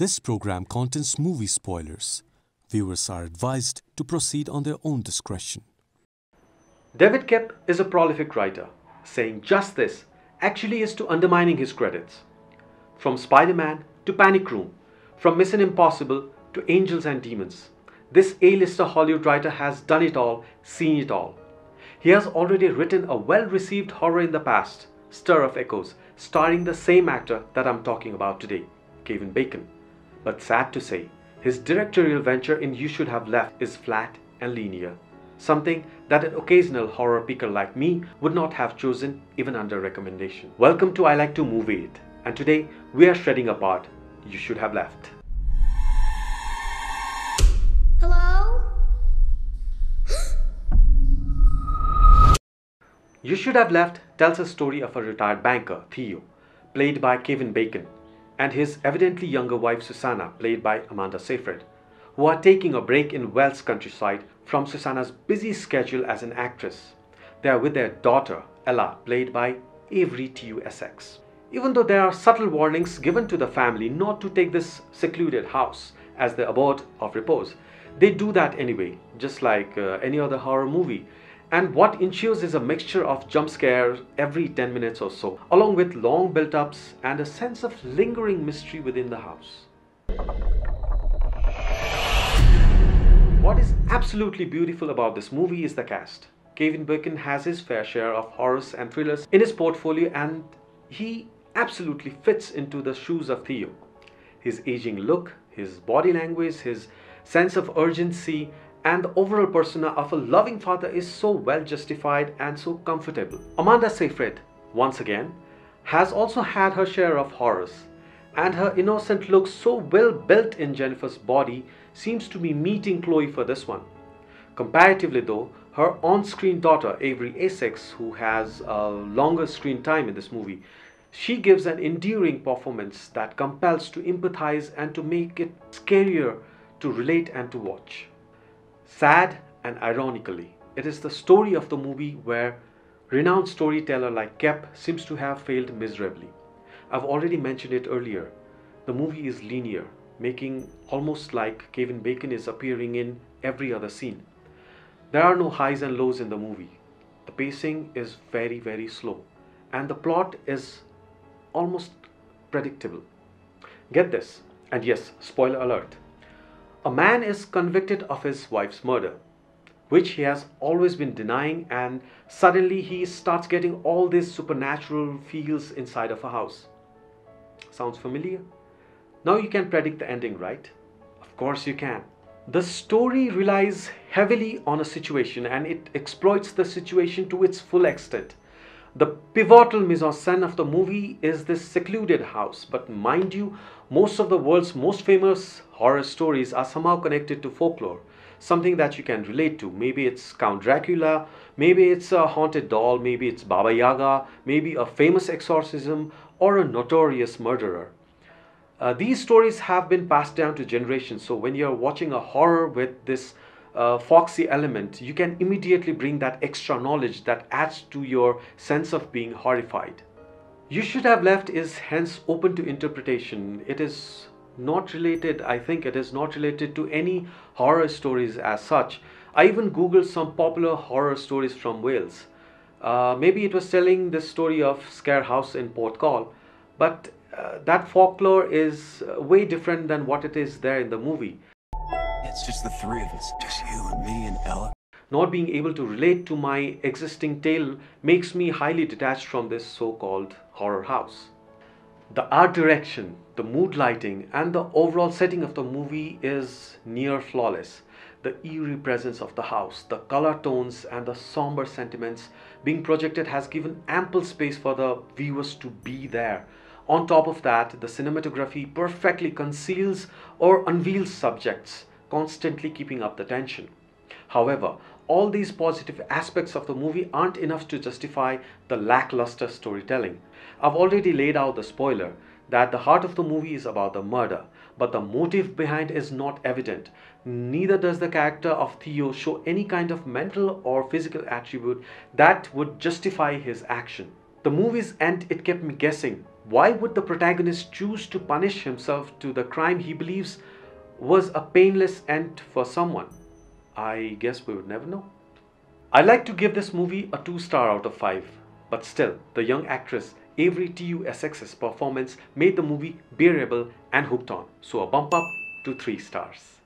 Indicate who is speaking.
Speaker 1: This program contains movie spoilers. Viewers are advised to proceed on their own discretion.
Speaker 2: David Koepp is a prolific writer. Saying just this actually is to undermining his credits. From Spider-Man to Panic Room, from Mission Impossible to Angels and Demons, this A-lister Hollywood writer has done it all, seen it all. He has already written a well-received horror in the past, Stir of Echoes, starring the same actor that I'm talking about today, KevinBacon. But sad to say, his directorial venture in You Should Have Left is flat and linear, something that an occasional horror picker like me would not have chosen even under recommendation. Welcome to I Like to Movie It, and today we are shredding apart You Should Have Left.
Speaker 3: Hello?
Speaker 2: You Should Have Left tells a story of a retired banker, Theo, played by KevinBacon, and his evidently younger wife Susanna, played by AmandaSeyfried, who are taking a break in Welsh countryside from Susanna's busy schedule as an actress. They are with their daughter, Ella, played by Avery T.U. Essex. Even though there are subtle warnings given to the family not to take this secluded house as their abode of repose, they do that anyway, just like any other horror movie. And what ensues is a mixture of jump scares every 10 minutes or so, along with long build-ups and a sense of lingering mystery within the house. What is absolutely beautiful about this movie is the cast. KevinBacon has his fair share of horrors and thrillers in his portfolio, and he absolutely fits into the shoes of Theo. His aging look, his body language, his sense of urgency, and the overall persona of a loving father is so well justified and so comfortable. AmandaSeyfried, once again, has also had her share of horrors, and her innocent look so well built in Jennifer's body seems to be meeting Chloe for this one. Comparatively though, her on-screen daughter Avery Essex, who has a longer screen time in this movie, she gives an endearing performance that compels to empathize and to make it scarier to relate and to watch. Sad and ironically, it is the story of the movie where renowned storyteller like Koepp seems to have failed miserably. I've already mentioned it earlier. The movie is linear, making almost like KevinBacon is appearing in every other scene. There are no highs and lows in the movie. The pacing is very slow, and the plot is almost predictable. Get this, and yes, spoiler alert. A man is convicted of his wife's murder, which he has always been denying, and suddenly he starts getting all these supernatural feels inside of a house. Sounds familiar? Now you can predict the ending, right? Of course you can. The story relies heavily on a situation, and it exploits the situation to its full extent. The pivotal mise-en-scène of the movie is this secluded house, but mind you, most of the world's most famous horror stories are somehow connected to folklore, something that you can relate to. Maybe it's Count Dracula, maybe it's a haunted doll, maybe it's Baba Yaga, maybe a famous exorcism, or a notorious murderer. These stories have been passed down to generations, so when you're watching a horror with this foxy element, you can immediately bring that extra knowledge that adds to your sense of being horrified. You Should Have Left is hence open to interpretation. It is not related, I think it is not related to any horror stories as such. I even googled some popular horror stories from Wales. Maybe it was telling the story of Scare House in Port Call, but that folklore is way different than what it is there in the movie.
Speaker 4: It's just the three of us, just you and me and Ella.
Speaker 2: Not being able to relate to my existing tale makes me highly detached from this so-called horror house. The art direction, the mood lighting, and the overall setting of the movie is near flawless. The eerie presence of the house, the color tones, and the somber sentiments being projected has given ample space for the viewers to be there. On top of that, the cinematography perfectly conceals or unveils subjects, constantly keeping up the tension. However, all these positive aspects of the movie aren't enough to justify the lackluster storytelling. I've already laid out the spoiler that the heart of the movie is about the murder, but the motive behind is not evident. Neither does the character of Theo show any kind of mental or physical attribute that would justify his action. The movie's end, it kept me guessing Why would the protagonist choose to punish himself to the crime he believes was a painless end for someone? I guess we would never know. I like to give this movie a 2-star out of 5, but still, the young actress Avery Tuss's performance made the movie bearable and hooked on, so a bump up to 3 stars.